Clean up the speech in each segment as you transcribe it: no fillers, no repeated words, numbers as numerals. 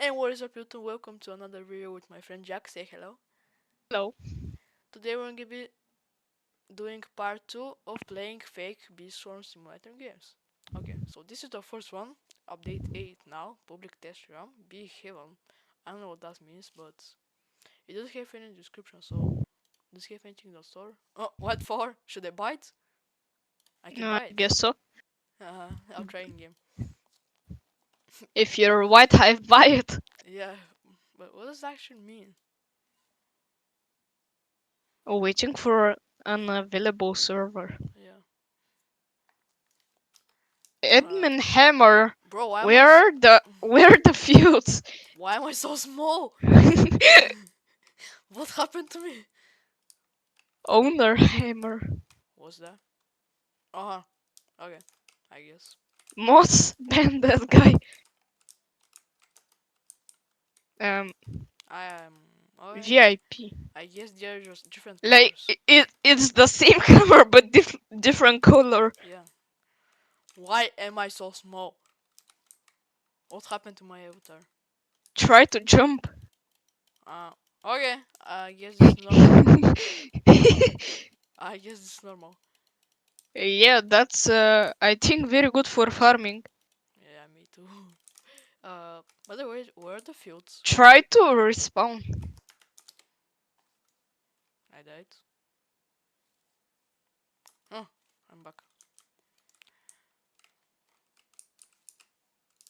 And what is up, YouTube? Welcome to another video with my friend Jack. Say hello. Hello. Today we're going to be doing part 2 of playing fake Beestorm simulator games. Okay, so this is the first one. Update 8 now. Public test run. Be heaven. I don't know what that means, but it doesn't have any description, so does it have anything in the store? Oh, what for? Should I buy it? I can buy I it. guess so. I'll try in game. If you're white hive, buy it. Yeah, but what does that actually mean? Waiting for an available server. Yeah. Uh, Admin hammer. bro, Where are the fields? why am I so small? What happened to me? Owner hammer. What's that? Uh huh. Okay. I guess. Moss ban that guy. Um, I am. Okay. VIP. I guess they're just different Like colors. it's the same hammer but different color. Yeah. Why am I so small? What happened to my avatar? Try to jump. Uh. Okay. I guess this is normal. I guess this is normal. Yeah, that's I think very good for farming. Yeah, me too. By the way, where are the fields? Try to respawn. I died. Oh, I'm back.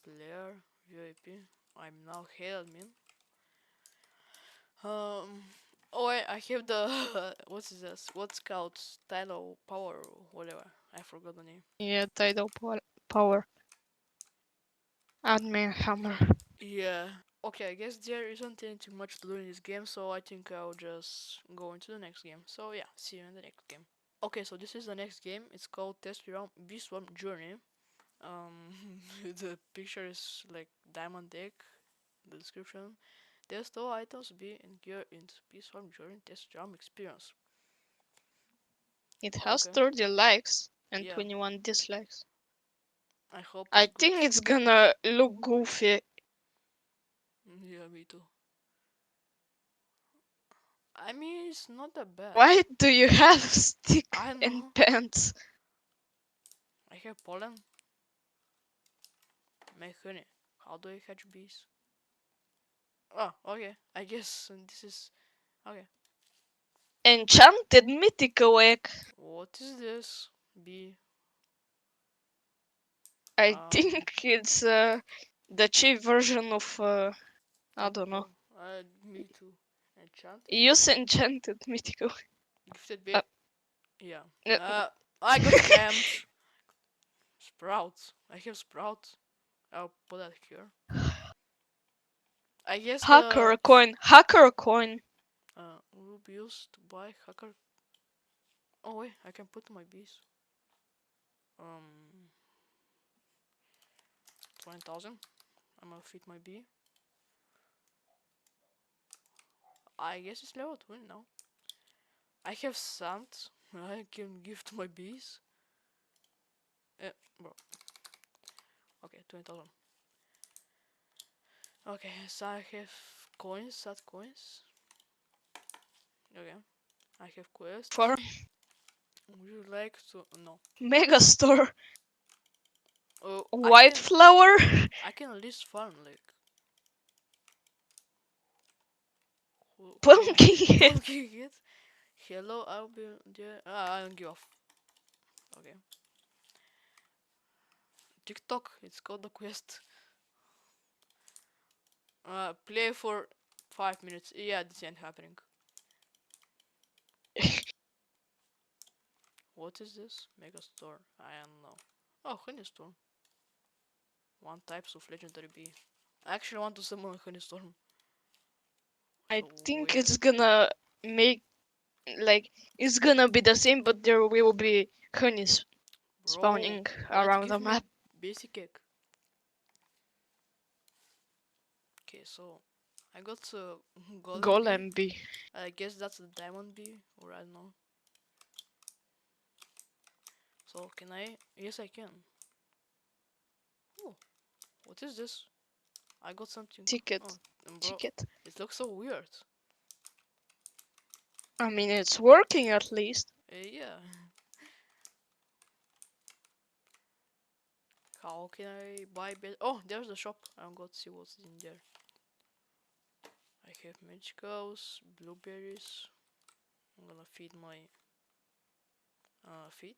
Player VIP. I'm now head admin. Um. Oh, I have the what's this? What's called Tidal Power or whatever. I forgot the name. Yeah, power. Admin hammer. Yeah. Okay, I guess there isn't anything much to do in this game, so I think I'll just go into the next game. So yeah, see you in the next game. Okay, so this is the next game. It's called Test Round Beastworm Journey. The picture is like diamond egg. The description. Test all items be in gear in Beastworm Journey Test Round experience. It has Okay. 30 likes and Yeah. 21 dislikes. I hope I it's good. think it's gonna look goofy. Yeah, me too. I mean, it's not that bad. Why do you have stick I and know. pants? I have pollen. Make honey. How do I catch bees? Oh, okay. I guess this is okay. Enchanted mythical egg. What is this? Bee. I Um. think it's the cheap version of I don't know. Oh. Me too. Enchanted Use mythical. enchanted mythical. Gifted Uh, bee. Yeah. uh, I got scammed. Sprouts. I have sprouts. I'll put that here. I guess the hacker coin. will be used to buy hacker. Oh wait, I can put my bees. 20,000. I'm gonna feed my bee. I guess it's level 20 now. I have sand. I can give to my bees. Bro. Okay, 20,000. Okay, so I have coins, sad coins. Okay, I have quests. For Would you like to? No. mega store. Oh, White flower. I can at least farm like. Who Pumpkin head. pumpkin it? Hello, I'll be there. I don't give off. Okay. TikTok, it's called the quest. Play for 5 minutes. Yeah, this ain't happening. What is this? Mega store. I don't know. Oh, honey storm. One types of legendary bee. I actually want to summon a honey storm. I So think where? it's gonna make like it's gonna be the same, but there will be honeys Bro, spawning what? around Give the me map. basic egg. Okay, so I got a golden bee. Golem bee. I guess that's a diamond bee, or I don't know. So can I? Yes, I can. Oh, what is this? I got something. Ticket. Oh, bro, Ticket. it looks so weird. I mean, it's working at least. Yeah. How can I buy bed? Oh, there's the shop. I'm going to see what's in there. I have magicals, blueberries. I'm gonna feed my feet.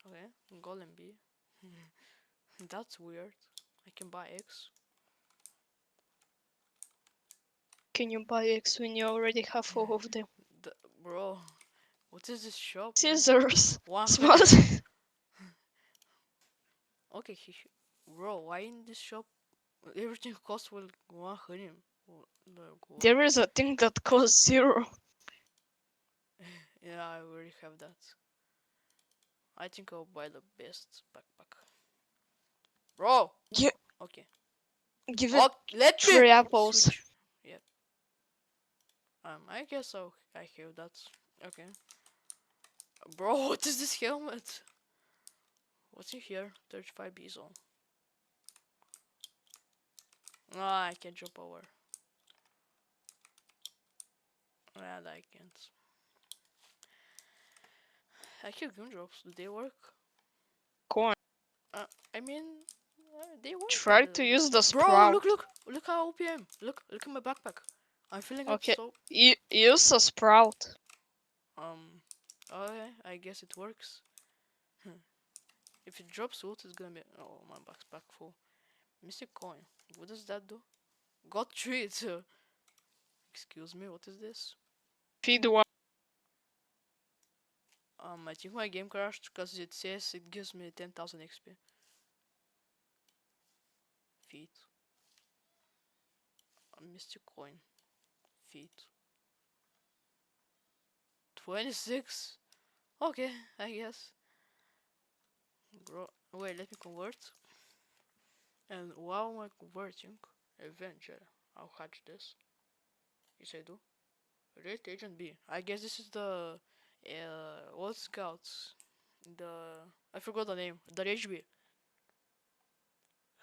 Okay, golem bee. That's weird. I can buy eggs. Can you buy eggs when you already have 4 of them? The, bro, what is this shop, man? Scissors. One Smart. honey. Okay, bro, why in this shop everything costs well 1 honey? Like what? There is a thing that costs 0. Yeah, I already have that. I think I'll buy the best backpack. Bro! Gi- Okay. Give it Oh, let me 3 apples. switch. Yeah. I guess I have that. Okay. Bro, what is this helmet? What's in here? 35 Bison. No, I can't jump over. And I can't. I have gun drops. Do they work? Coin. Uh, I mean, they work a Try little to bit. use the Bro, sprout. look how OP I am. Look at my backpack. I'm filling up Okay. so. Use a sprout. Um, okay, I guess it works. If it drops wood, it's gonna be. Oh, my backpack full. Mystic coin. What does that do? Got treats. Excuse me, what is this? Feed one. I think my game crashed because it says it gives me 10,000 XP. Feet. A mystic coin. Feet. 26. Okay, I guess. Wait, let me convert. And while I'm converting, Avenger, I'll hatch this. Yes, I do. Rate Agent B. I guess this is the what scouts? The I forgot the name. The HB.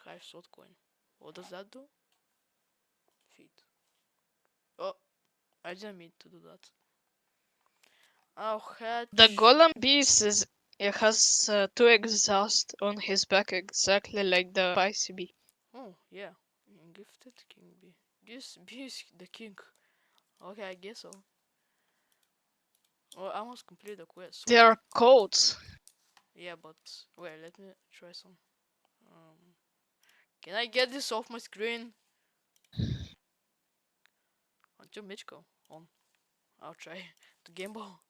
Hive Sword Coin. What does that do? Feet. Oh, I didn't mean to do that. I'll The hatch. golem beast is it has 2 exhaust on his back exactly like the spicy bee. Oh yeah, gifted king bee. This bee is the king. Okay, I guess so. Oh, I must complete the quest. There are codes. Yeah, but wait, let me try some. Um, can I get this off my screen? Until Mitchko on. I'll try to gamble.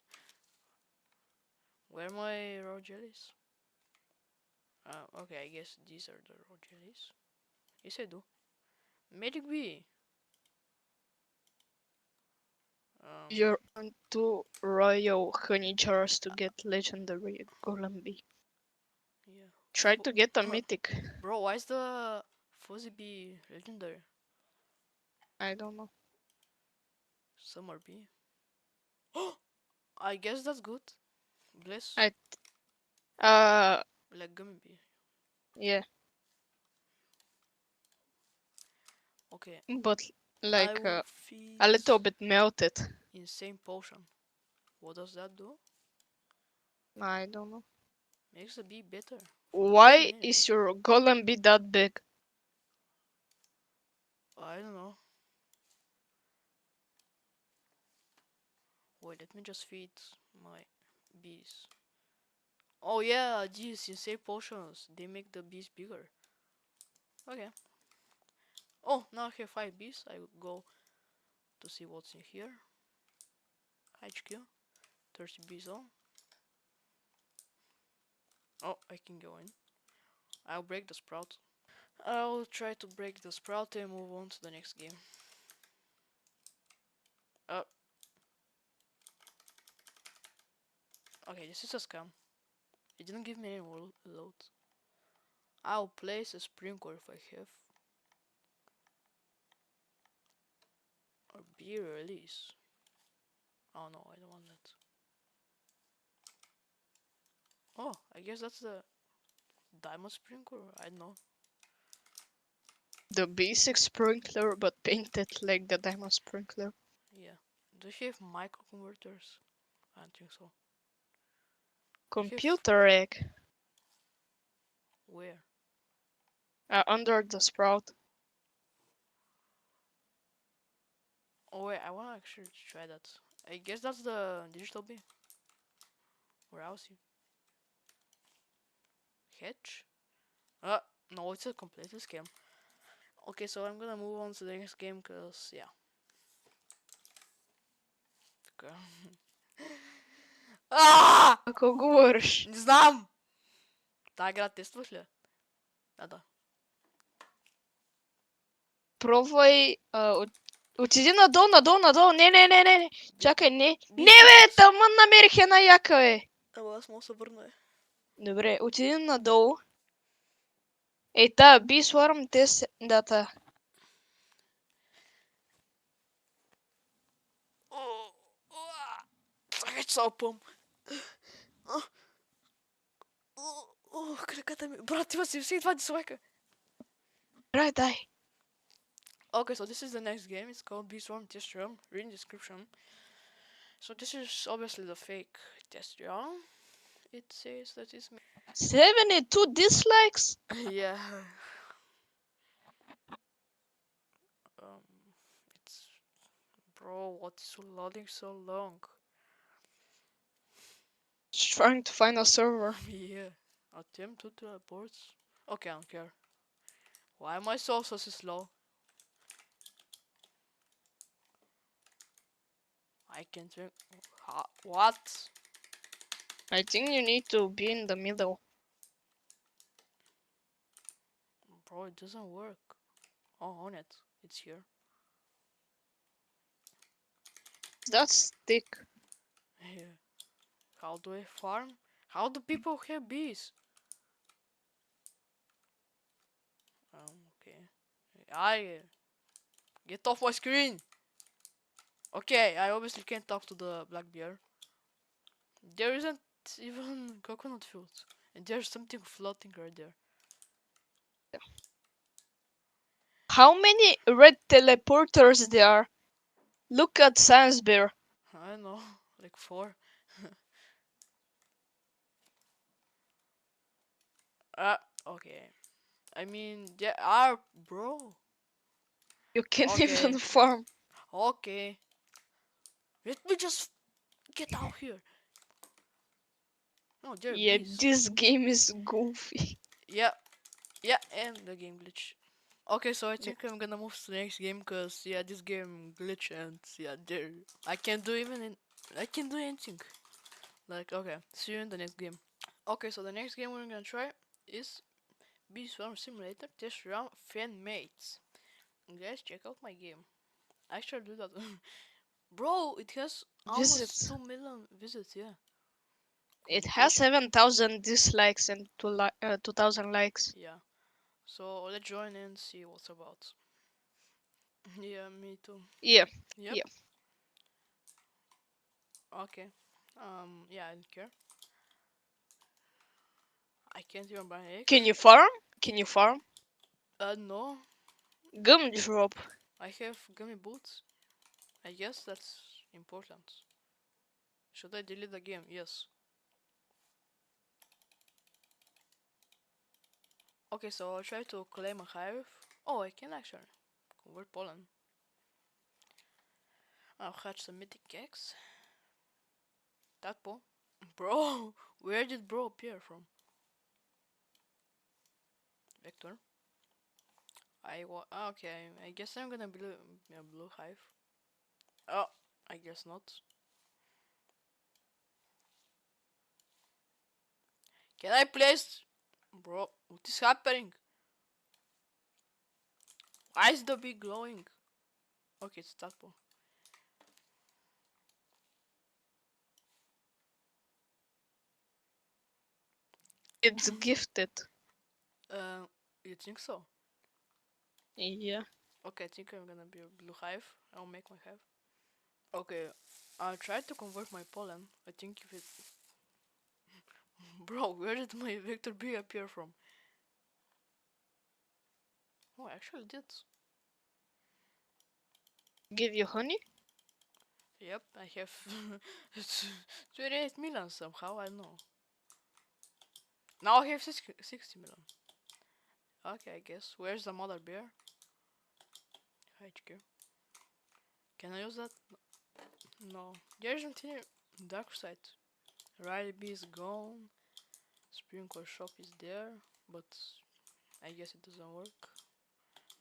Where are my raw jellies? Okay, I guess these are the raw jellies. Yes, I do. Magic bee. Um, You're on 2 royal honey jars to get legendary golem bee. yeah. Try to get a mythic. Bro, why is the fuzzy bee legendary? I don't know. Summer bee. I guess that's good. Bless. I uh Like gummy bee. yeah, Okay, but I like will a feed little bit melted. insane potion. What does that do? I don't know. Makes the bee better for 30 Why is minutes. your golem bee that big? I don't know. Wait, let me just feed my bees. Oh yeah, these insane potions. They make the bees bigger. Okay. Oh, now I have 5 bees. I will go to see what's in here. HQ. 30 bees on. Oh, I can go in. I'll break the sprout. I'll try to break the sprout and move on to the next game. Uh, okay, this is a scam. It didn't give me any load. I'll place a sprinkler if I have. Or bee release. Oh no, I don't want that. Oh, I guess that's the diamond sprinkler. I don't know. The basic sprinkler, but painted like the diamond sprinkler. Yeah. Do you have micro converters? I don't think so. Do you have Computer egg where? under the sprout. Oh wait, I wanna actually try that. I guess that's the digital bee. Where else you? Hedge? Uh, no, it's a complete scam. Okay, so I'm gonna move on to the next game, cause yeah. Okay. Ako govoriš? Не знам! Та игра тестваш ли? Да. Пробвай. Отиди надолу, надолу, надолу. Не. Чакай, не. Бит Не, бе, Bitters. тама намерих една яка, бе. Ела, аз мога да се върна. Добре, отиди надолу. Ей, та, би слагам тест дата. Чакай, че се опъм. Краката ми. Брат, има 72 дизлайка. Дай. Okay, so this is the next game. It's called Beast One Test Room. Read in description. So this is obviously the fake test room. It says that it's 72 dislikes? yeah. Um, it's bro. What is loading so long? Just trying to find a server. Yeah. Attempt to teleport. Okay, I don't care. Why am I so slow? I can't think. What? I think you need to be in the middle. Bro, it doesn't work. Oh, on it. It's here. That's thick. Yeah. How do I farm? How do people have bees? Okay. I get off my screen. Okay, I obviously can't talk to the black bear. There isn't even coconut fields, and there's something floating right there. How many red teleporters there are? Look at Science Bear. I don't know, like 4. Okay. I mean, there are, bro. You can't even Okay, farm. okay. Let me just get out here. No, there are Yeah, bees. this game is goofy. Yeah, yeah, and the game glitch. Okay, so I think I'm gonna move to the next game because yeah, this game glitch and yeah, there I can't do I can't do anything. Like okay, see you in the next game. Okay, so the next game we're gonna try is Bee Swarm Simulator Test Round Fan Mates. Guys, check out my game. I should do that. Bro, it has almost Visit. 2 million visits, yeah. It has Congratulations. 7,000 dislikes and 2,000 likes. Yeah. So let's join and see what's about. Yeah, me too. Yeah, Yep. yeah. Okay. Yeah, I don't care. I can't even buy Can eggs. you farm? Can you farm? No. Gumdrop. I have gummy boots. I guess that's important. Should I delete the game? Yes. Okay, so I'll try to claim a hive. Oh, I can actually convert pollen. I'll hatch some mythic eggs. Tadpole. Bro, where did bro appear from? Vector. Okay, I guess I'm gonna blue a blue hive. Oh, I guess not. Can I place? Bro, what is happening? Why is the bee glowing? Okay, it's tadpole. It's gifted. Uh, you think so? Yeah. Okay, I think I'm gonna be a blue hive. I'll make my hive. Okay, I'll try to convert my pollen. I think if it... Bro, where did my Victor bee appear from? Oh, I actually did. Give you honey? Yep, I have 28 million somehow, I know. Now I have 60 million. Okay, I guess. Where's the mother bear? HQ. Can I use that? No. There isn't any dark side. Riley B is gone. Sprinkler shop is there, but I guess it doesn't work.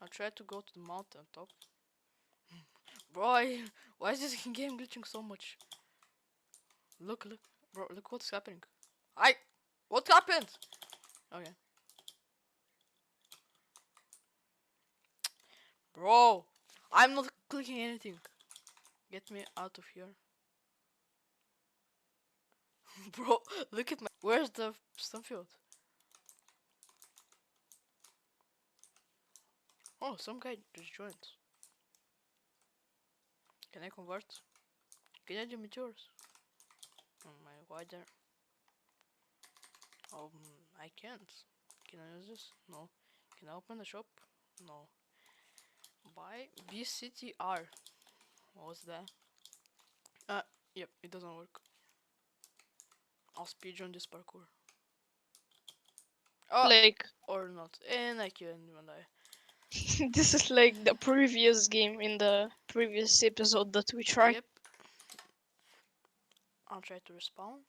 I'll try to go to the mountain top. Bro, why is this game glitching so much? Look, look. Bro, look what's happening. I. What happened? Okay. Bro, I'm not clicking anything. Get me out of here. Bro, look at my. Where's the Stunfield? Oh, some guy just joined. Can I convert? Can I do meteors? Oh my, why there? I can't. Can I use this? No. Can I open the shop? No. Buy BCTR. What was that? Yep, it doesn't work. I'll speedrun this parkour. Oh, Like, or not. And I can't even die. this is like the previous game in the previous episode that we tried. Yep. I'll try to respawn.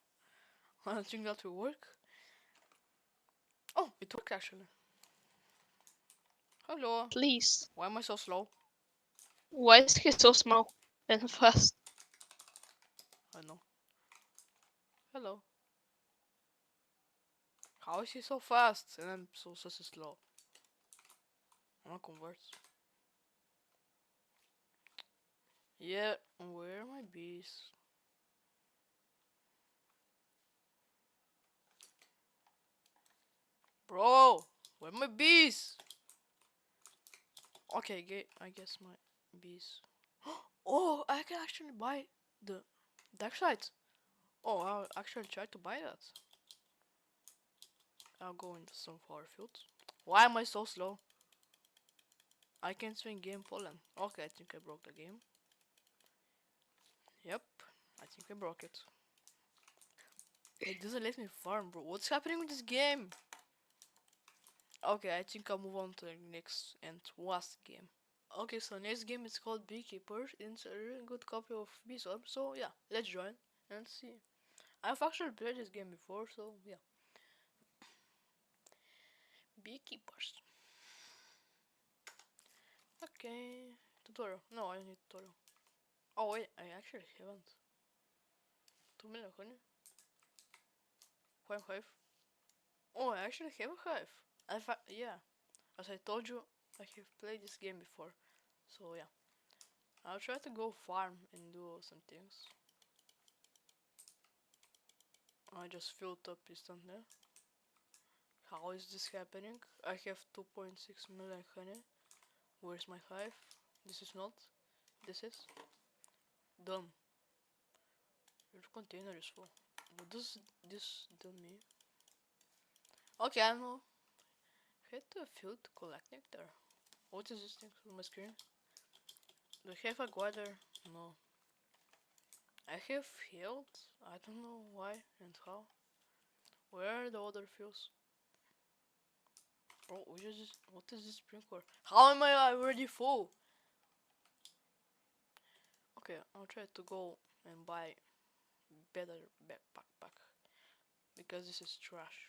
I don't think that will work. Oh, it worked actually. Hello. Please. Why am I so slow? Why is he so small and fast? I know. Hello. How is he so fast and I'm so slow? I'm gonna convert. Yeah, where are my bees? Bro, where are my bees? Okay, I guess my bees. Oh, I can actually buy the dark side. Oh, I'll actually try to buy that. I'll go into some flower fields. Why am I so slow? I can't swing game pollen. Okay, I think I broke the game. Yep, I think I broke it. It doesn't let me farm, bro. What's happening with this game? Okay, I think I'll move on to the next and last game. Okay, so next game is called Beekeepers. It's a really good copy of Beeswarm. So yeah, let's join and see. I've actually played this game before, so yeah. Beekeepers. Okay, tutorial. No, I need tutorial. Oh wait, I actually haven't. 2 million honey. 5 hive. Oh, I actually have a hive. Yeah, as I told you, I have played this game before. So yeah, I'll try to go farm and do some things. I just filled up instantly. How is this happening? I have 2.6 million honey. Where's my hive? This is not. This is. Done. Your container is full. What does this do me? Okay, I know. Head to a field to collect nectar. What is this thing on my screen? Do I have a gather? No. I have healed. I don't know why and how. Where are the other fields? Bro, what is this sprinkler? How am I already full? Okay, I'll try to go and buy better backpack because this is trash.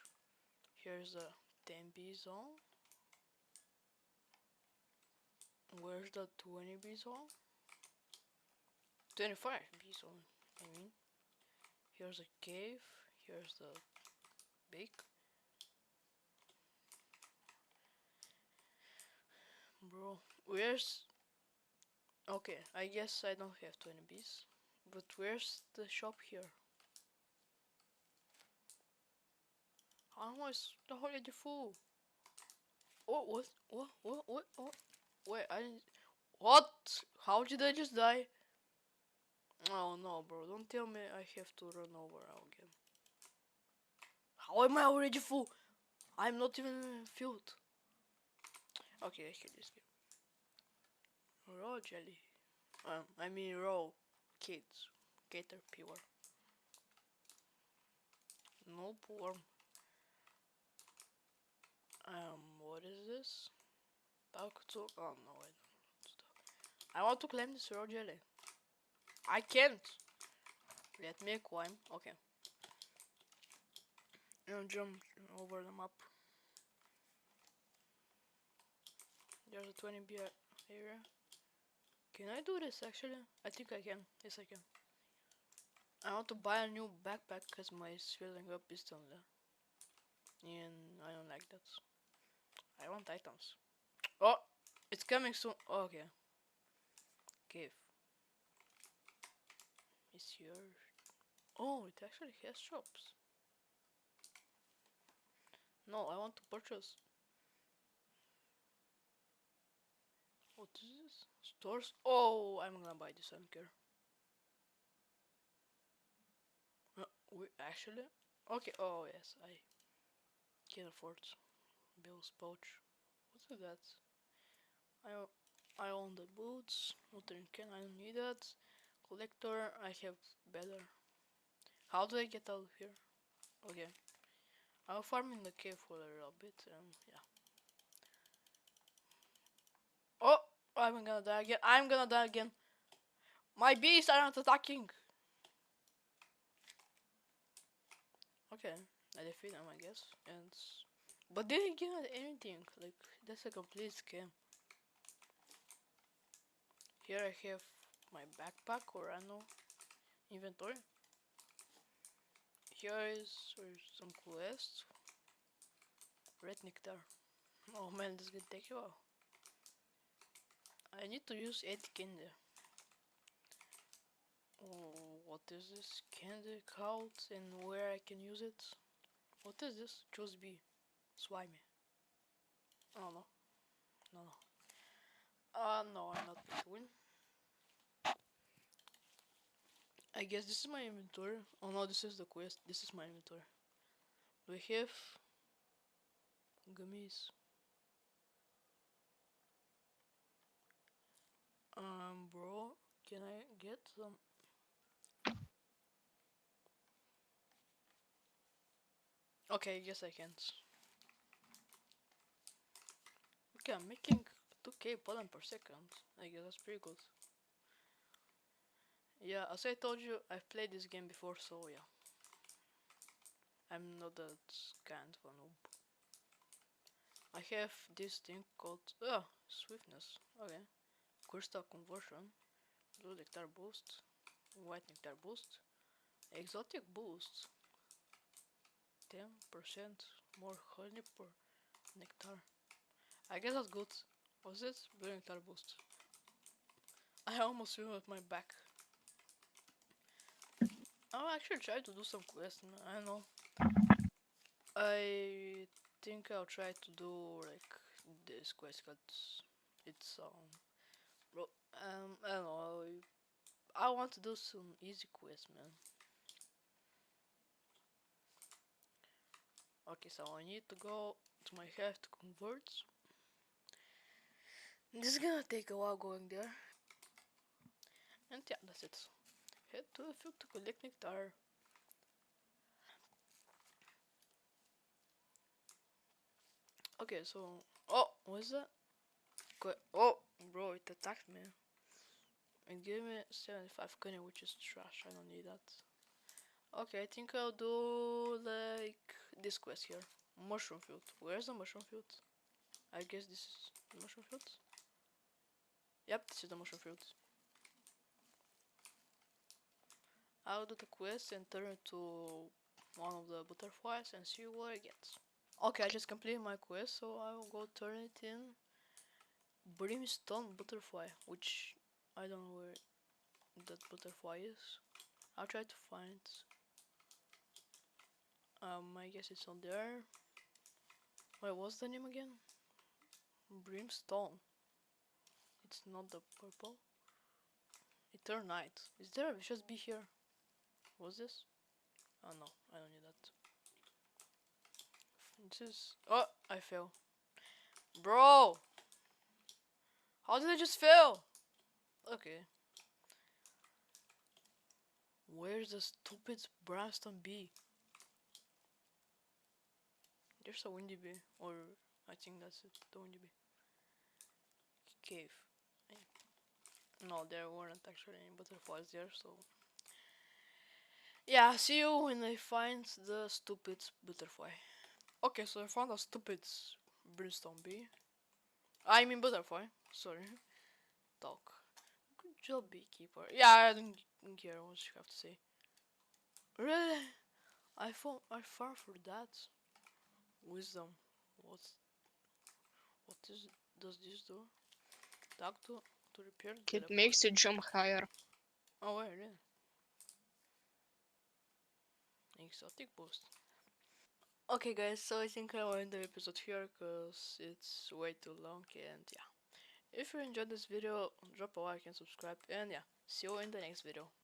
Here's the 10B zone. Where's the 20B zone? 25B zone, I mean. Here's a cave. Here's the bake. Bro, where's... Okay, I guess I don't have 20Bs. But where's the shop here? How am I already full? Oh, what? What? Wait, I didn't... What? How did I just die? Oh no, bro, don't tell me I have to run over again. How am I already full? I'm not even filled. Okay, I hate this game. Raw jelly. I mean raw kids. Caterpillar. No worm. What is this? Talk to. Oh no, I don't. Stop. I want to claim this raw jelly. I can't. Let me climb. Okay. And jump over the map. There's a 20 beer area. Can I do this actually? I think I can. Yes, I can. I want to buy a new backpack because my swelling up is still there. And I don't like that. I want items. Oh, it's coming soon. Oh, okay. Cave. It's yours. Oh, it actually has shops. No, I want to purchase. What is this? Stores? Oh, I'm gonna buy this. I don't care. We actually? Okay. Oh yes, I can afford. Bill's pouch. What is that? I own the boots. Watering can. I don't need that. Collector. I have better. How do I get out of here? Okay. I'll farm in the cave for a little bit and yeah. Oh, I'm gonna die again. I'm gonna die again. My bees are not attacking. Okay, I defeat them, I guess. And but they didn't get anything. Like that's a complete scam. Here I have my backpack or I know inventory. Here is some quests. Red nectar. Oh man, this is gonna take you a while. I need to use 8 candy. Oh, what is this? Candy cloud and where I can use it? What is this? Choose B. Slimy. Oh no. No, no. No, I'm not going to win. I guess this is my inventory. Oh no, this is the quest. This is my inventory. We have gummies. Bro, can I get some? Okay, I guess I can't. Okay, I'm making 2k pollen per second. I guess that's pretty good. Yeah, as I told you, I've played this game before, so yeah. I'm not that kind of a noob. I have this thing called swiftness. Okay. Crystal conversion, blue nectar boost, white nectar boost, exotic boost, 10% more honey per nectar. I guess that's good. Was it blue nectar boost? I almost fell with my back. I'll actually try to do some quests. I don't know. I think I'll try to do like this quest because it's bro, I don't know. I want to do some easy quests, man. Okay, so I need to go to my health to convert. This is gonna take a while going there. And yeah, that's it. Head to the field to collect nectar. Okay, so oh, what's that? Oh, bro, it attacked me. And gave me 75 coin, which is trash. I don't need that. Okay, I think I'll do like this quest here. Mushroom field. Where's the mushroom field? I guess this is the mushroom field. Yep, this is the mushroom field. I'll do the quest and turn it to one of the butterflies and see what I get. Okay, I just completed my quest, so I will go turn it in brimstone butterfly, which I don't know where that butterfly is. I'll try to find. I guess it's on there. Wait, what's the name again? Brimstone. It's not the purple. Eternite. Is there? It should be here. What's this? Oh no, I don't need that. This is. Oh, I fell. Bro! How did I just fail? Okay. Where's the stupid brownstone bee? There's a windy bee, or I think that's it. The windy bee cave. No, there weren't actually any butterflies there, so yeah. See you when I find the stupid butterfly. Okay, so I found a stupid brimstone bee. I mean butterfly. Sorry. Talk. Good job, beekeeper. Yeah, I don't care what you have to say. Really? I farm for that. Wisdom. What what is does this do? Talk to repair the It teleport. makes you jump higher. Oh wait, really? Exotic boost. Okay guys, so I think I'll end the episode here because it's way too long and yeah. If you enjoyed this video, drop a like and subscribe and yeah, see you in the next video.